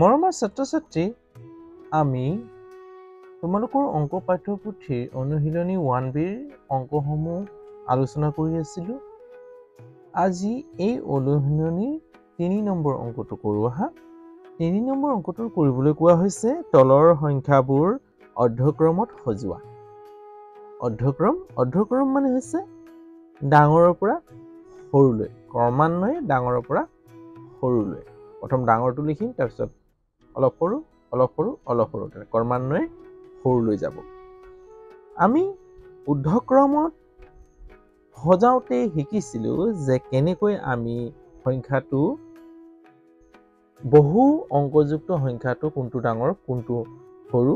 মৰমৰ ছাত্ৰ-ছাত্ৰী, আমি তোমালোকৰ অংক পাঠ্যপুথিৰ অনুশীলনী 1Bৰ অংকসমূহ আলোচনা কৰি আছিলোঁ। আজি এই অনুশীলনীৰ 3 নম্বৰ অংকটো কৰোঁ আহা। 3 নম্বৰ অংকটো কৰিবলৈ কোৱা হৈছে তলৰ সংখ্যাবোৰ অৰ্ধক্ৰমত সজোৱা। অৰ্ধক্ৰম মানে হৈছে ডাঙৰৰ পৰা সৰুলৈ, ক্ৰমান্বয়ে ডাঙৰৰ পৰা সৰুলৈ। প্ৰথম ডাঙৰটো লিখিম, তাৰপিছত অলপ সৰু, অলপ সৰু, অলপ সৰু, ক্ৰমান্বয়ে সৰুলৈ যাব। আমি ঊৰ্ধ্বক্ৰমত সজাওঁতে শিকিছিলোঁ যে কেনেকৈ আমি সংখ্যাটো বহু অংকযুক্ত সংখ্যাটো কোনটো ডাঙৰ কোনটো সৰু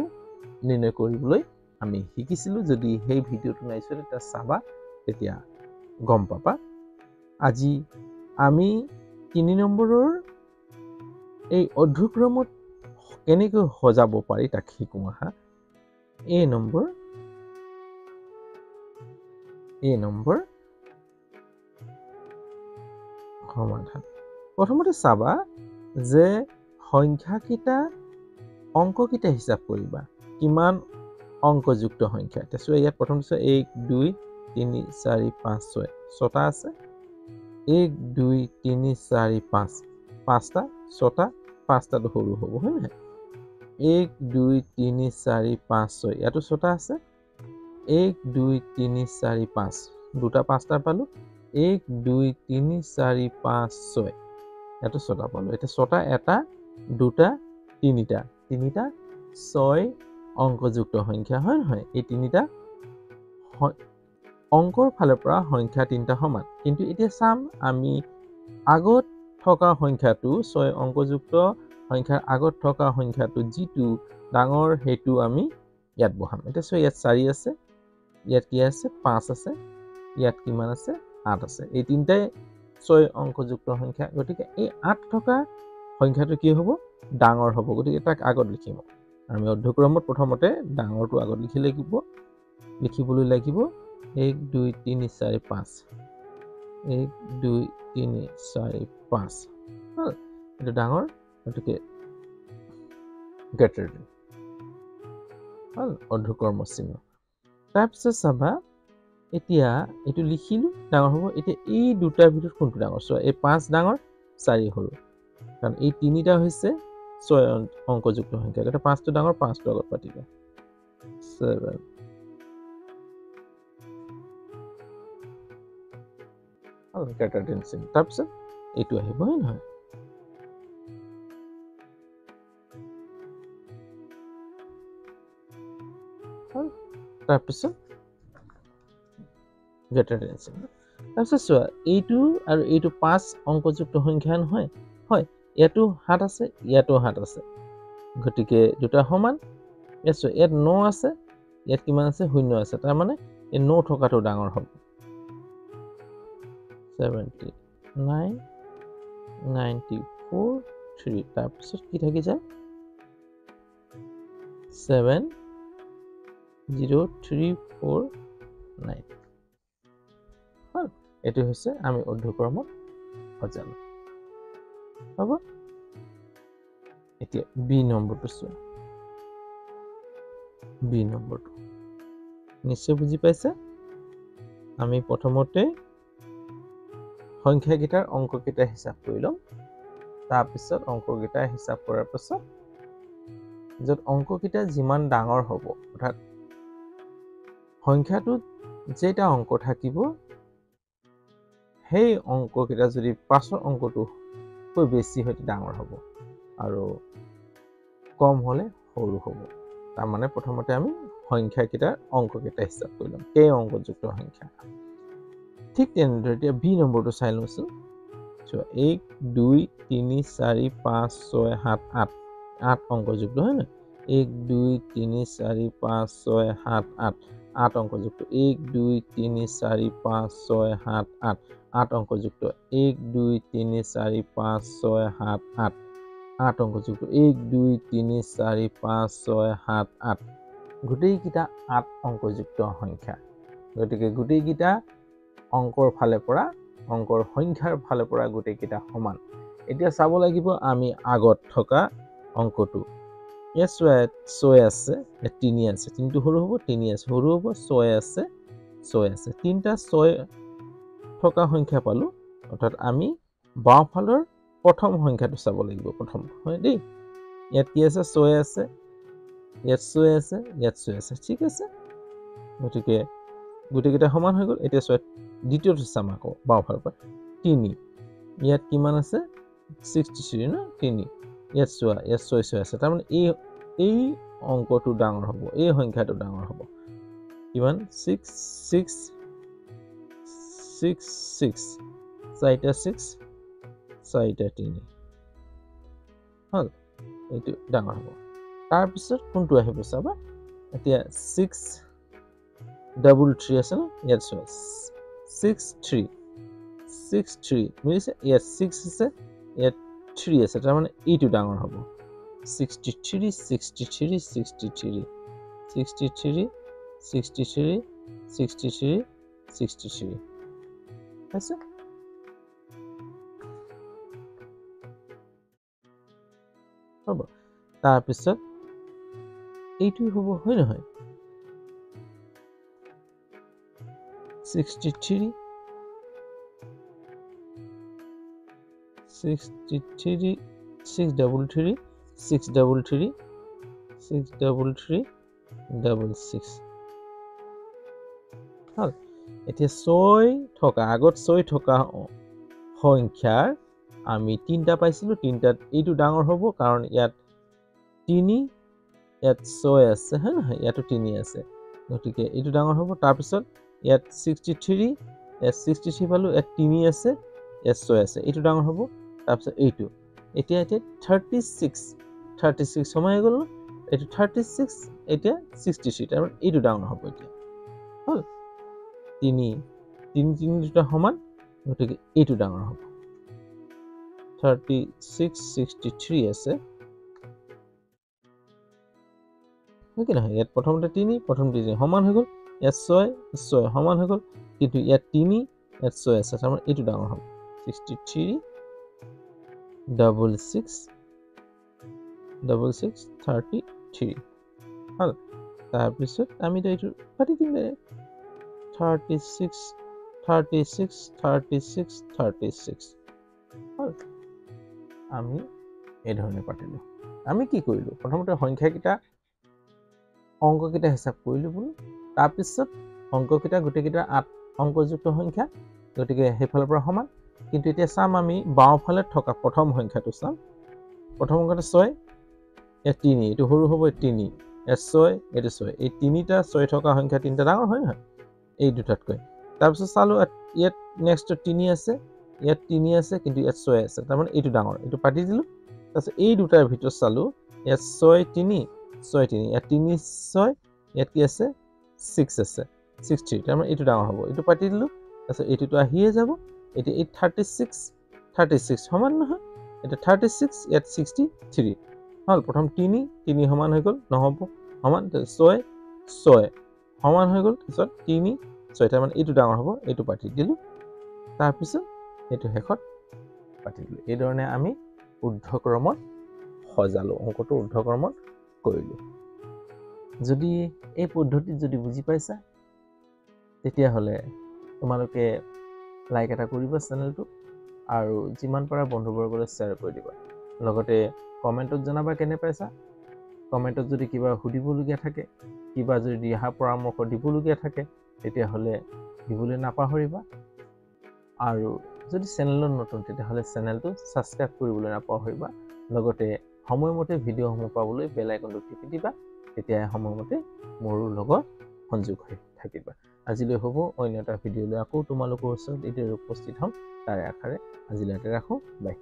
নিৰ্ণয় কৰিবলৈ আমি শিকিছিলোঁ। যদি সেই ভিডিঅ'টো নাইছো তেতিয়া চাবা, তেতিয়া গম পাবা। আজি আমি 3 নম্বৰৰ এই অৰ্ধক্ৰমত কেনেকৈ সজাব পাৰি তাক শিকোঁ আহা। এ নম্বৰ সমাধান। প্ৰথমতে চাবা যে সংখ্যাকেইটা অংককেইটা হিচাপ কৰিবা, কিমান অংকযুক্ত সংখ্যা। এতিয়া ইয়াত প্ৰথম 1 2 3 4 5 6 ছটা আছে। 1 2 3 4 5 পাঁচটা, ছটা, পাঁচটাটো সৰু হ'ব, হয় নহয়? 1 2 3 4 5 6 ইয়াতো ছটা আছে। 1 2 3 4 5 দুটা পাঁচটা পালো। 1 2 3 4 5 6 ইয়াতো ছটা পালো। এতিয়া ছটা, এটা, দুটা, তিনিটা 6 অংকযুক্ত সংখ্যা, হয় নহয়? এই তিনিটা অংকৰ ফালৰ পৰা সংখ্যা তিনিটা সমান। কিন্তু এতিয়া চাম আমি আগত থকা সংখ্যাটো 6 অংকযুক্ত সংখ্যাৰ আগত থকা সংখ্যাটো যিটো ডাঙৰ সেইটো আমি ইয়াত বহাম। এতিয়া ইয়াত 4 আছে, ইয়াত কি আছে 5 আছে, ইয়াত কিমান আছে 8 আছে। এই তিনিটাই 6 অংকযুক্ত সংখ্যা। গতিকে এই 8 থকা সংখ্যাটো কি হ'ব? ডাঙৰ হ'ব। গতিকে তাক আগত লিখিম। আমি অৰ্ধক্ৰমত প্ৰথমতে ডাঙৰটো আগত লিখিবলৈ লাগিব 1 2 3 4 5 1 2 3 4 5 এইটো ডাঙৰ, গতিকে গ্ৰেটাৰ দেন অৰ্ধক্ৰম চিহ্ন। তাৰপিছত চাবা এতিয়া এইটো লিখিলো ডাঙৰ হ'ব। এতিয়া এই দুটাৰ ভিতৰত কোনটো ডাঙৰ? চোৱা, এই 5 ডাঙৰ 4 সৰু, কাৰণ এই তিনিটা হৈছে 6 অংকযুক্ত সংখ্যা। এটা 5টো ডাঙৰ, 5টো আগত পাতিবা 7 গ্ৰেটাৰ দেন চিহ্ন। তাৰপিছত এইটো আহিব, হয় নহয়? তাৰপিছত গ্ৰেটাৰ দেন চিহ্ন। তাৰপিছত চোৱা, এইটো আৰু এইটো 5 অংকযুক্ত সংখ্যা নহয়? হয়, ইয়াতো 7 আছে, ইয়াতো 7 আছে, গতিকে দুটা সমান। ইয়াত 9 আছে, ইয়াত কিমান আছে? 0 আছে। তাৰমানে এই 9 থকাটো ডাঙৰ হ'ব। 79 94 3। তাৰপিছত কি থাকি যায়? 7 0 3 4 9। এইটো হৈছে আমি অৰ্ধক্ৰমত সজালো। হ'ব। এতিয়া বি নম্বৰটো চোৱা। বি নম্বৰটো নিশ্চয় বুজি পাইছে। আমি প্ৰথমতে সংখ্যাকেইটাৰ অংককেইটা হিচাপ কৰি ল'ম। তাৰপিছত অংককেইটা হিচাপ কৰাৰ পিছত য'ত অংককেইটা যিমান ডাঙৰ হ'ব, অৰ্থাৎ সংখ্যাটোত যেইটা অংক থাকিব সেই অংককেইটা যদি পাছৰ অংকটোকৈ বেছি হয় ডাঙৰ হ'ব আৰু কম হ'লে সৰু হ'ব। তাৰমানে প্ৰথমতে আমি সংখ্যাকেইটাৰ অংককেইটা হিচাপ কৰি ল'ম, কেই অংকযুক্ত সংখ্যা। ঠিক তেনেদৰে এতিয়া বি নম্বৰটো চাই লওঁচোন। 1 2 3 4 5 6 7 8 8 অংকযুক্ত, হয় নহয়? 1 2 3 4 5 6 7 8 8 অংকযুক্ত। 1 2 3 4 5 6 7 8 8 অংকযুক্ত। 1 2 3 4 5 6 7 8 8 অংকযুক্ত। 1 2 3 4 5 6 7 8 গোটেইকেইটা 8 অংকযুক্ত সংখ্যা। গতিকে গোটেইকেইটা অংকৰ ফালে পৰা, অংকৰ সংখ্যাৰ ফালে পৰা গোটেইকেইটা সমান। এতিয়া চাব লাগিব আমি আগত থকা অংকটো ইয়াত ছয় আছে, ইয়াত তিনি আছে, তিনিটো সৰু হ'ব, তিনি আছে সৰু হ'ব, ছয় আছে, ছয় আছে, তিনিটা ছয় থকা সংখ্যা পালোঁ, অৰ্থাৎ আমি বাওঁফালৰ প্ৰথম সংখ্যাটো চাব লাগিব প্ৰথম, হয় দেই। ইয়াত কি আছে, ছয় আছে, ইয়াত ছয় আছে, ইয়াত ছয় আছে, ঠিক আছে। গতিকে গোটেইকেইটা সমান হৈ গ'ল। এতিয়া ছয় দ্বিতীয়টো চাম আকৌ বাওঁফালৰ পৰা, তিনি, ইয়াত কিমান আছে 63 ন, তিনি, ইয়াত চোৱা, ইয়াত ছয় ছয় আছে, তাৰমানে এই অংকটো ডাঙৰ হ'ব, এই সংখ্যাটো ডাঙৰ হ'ব, কিমান 6 6 6 6, চাৰিটা 6, চাৰিটা তিনি, হ'ল, এইটো ডাঙৰ হ'ব। তাৰপিছত কোনটো আহিব চাবা, এতিয়া 6 ডাবল 3 আছে ন, ইয়াত চোৱা 6 3 6 3 বুজিছে, ইয়াত 6 আছে, ইয়াত 3 আছে, তাৰমানে এইটো ডাঙৰ হ'ব, 63 63 63 63 63 63 63 আছে। হ'ব, তাৰপিছত এইটো হ'ব, হয় নহয়, 63 63 6 double 3 6 double 3 6 double 3 double 6, হ'ল। এতিয়া 6 থকা, আগত 6 থকা সংখ্যাৰ আমি তিনিটা পাইছিলোঁ, তিনিটাত এইটো ডাঙৰ হ'ব, কাৰণ ইয়াত তিনি, ইয়াত 6 আছে, হয় নহয়, ইয়াতো তিনি আছে, গতিকে এইটো ডাঙৰ হ'ব। তাৰপিছত ইয়াত 63, ইয়াত 63 পালোঁ, ইয়াত তিনি আছে, ইয়াত 6 আছে, এইটো ডাঙৰ হ'ব। তাৰপিছত এইটো এতিয়া 36 সময় হৈ গ'ল ন, এইটো 36, এতিয়া 63, তাৰমানে এইটো ডাঙৰ হ'ব এতিয়া, হ'ল। তিনি দুটা সমান, গতিকে এইটো ডাঙৰ হ'ব, 36 63 আছে, হয় কি নহয়, ইয়াত প্ৰথমতে তিনি সমান হৈ গ'ল, ইয়াত 6 সমান হৈ গ'ল, কিন্তু ইয়াত তিনি, ইয়াত 6 আছে, তাৰমানে এইটো ডাঙৰ হ'ব, 63 66 33, হ'ল। তাৰপিছত আমি এইটো পাতি দিম, 36 36 36 36, হ'ল। আমি এই ধৰণে পাতিলোঁ। আমি কি কৰিলোঁ, প্ৰথমতে সংখ্যাকেইটা অংককেইটা হিচাপ কৰিলোঁ বোলো, তাৰপিছত অংককেইটা গোটেইকেইটা 8 অংকযুক্ত সংখ্যা, গতিকে সেইফালৰ পৰা সমান। কিন্তু এতিয়া চাম আমি বাওঁফালে থকা প্ৰথম সংখ্যাটো চাম, প্ৰথম অংকটো 6, ইয়াত তিনি, এইটো সৰু হ'ব, তিনি, ইয়াত 6, এইটো 6, এই তিনিটা 6 থকা সংখ্যা তিনিটা ডাঙৰ, হয় নহয়, এই দুটাতকৈ। তাৰপিছত চালোঁ ইয়াত নেক্সট তিনি আছে, ইয়াত তিনি আছে, কিন্তু ইয়াত 6 আছে, তাৰমানে এইটো ডাঙৰ, এইটো পাতি দিলোঁ। তাৰপিছত এই দুটাৰ ভিতৰত চালোঁ, ইয়াত 6 3, 6 3, ইয়াত 3 6, ইয়াত কি আছে 6 আছে, 63, তাৰমানে এইটো ডাঙৰ হ'ব, এইটো পাতি দিলোঁ। তাৰপিছত এইটোতো আহিয়ে যাব, এতিয়া এই 36 সমান নহয়, এতিয়া 36, ইয়াত 63, হ'ল। প্ৰথম তিনি সমান হৈ গ'ল, নহ'ব, সমান, 6 সমান হৈ গ'ল, তাৰপিছত 3 6, তাৰমানে এইটো ডাঙৰ হ'ব, এইটো পাতি দিলোঁ। তাৰপিছত এইটো শেষত পাতি দিলোঁ। এইধৰণে আমি ঊৰ্ধ্বক্ৰমত সজালোঁ, অংকটো ঊৰ্ধ্বক্ৰমত কৰিলোঁ। যদি এই পদ্ধতিত যদি বুজি পাইছা, তেতিয়াহ'লে তোমালোকে লাইক এটা কৰিবা চেনেলটো, আৰু যিমান পাৰা বন্ধুবৰ্গলৈ শ্বেয়াৰ কৰি দিবা। লগতে কমেণ্টত জনাবা কেনে পাইছা। কমেণ্টত যদি কিবা সুধিবলগীয়া থাকে, কিবা যদি দিহা পৰামৰ্শ দিবলগীয়া থাকে, তেতিয়াহ'লে দিবলৈ নাপাহৰিবা। আৰু যদি চেনেলত নতুন, তেতিয়াহ'লে চেনেলটো ছাবস্ক্ৰাইব কৰিবলৈ নাপাহৰিবা। লগতে সময়মতে ভিডিঅ'সমূহ পাবলৈ বেল আইকনটো টিপি দিবা, তেতিয়া সময়মতে মোৰ লগত সংযোগ হৈ থাকিবা। আজিলৈ হ'ব, অন্য এটা ভিডিঅ'লৈ আকৌ তোমালোকৰ ওচৰত এইদৰে উপস্থিত হ'ম, তাৰে আশাৰে আজিলৈ ৰাখোঁ, বাই।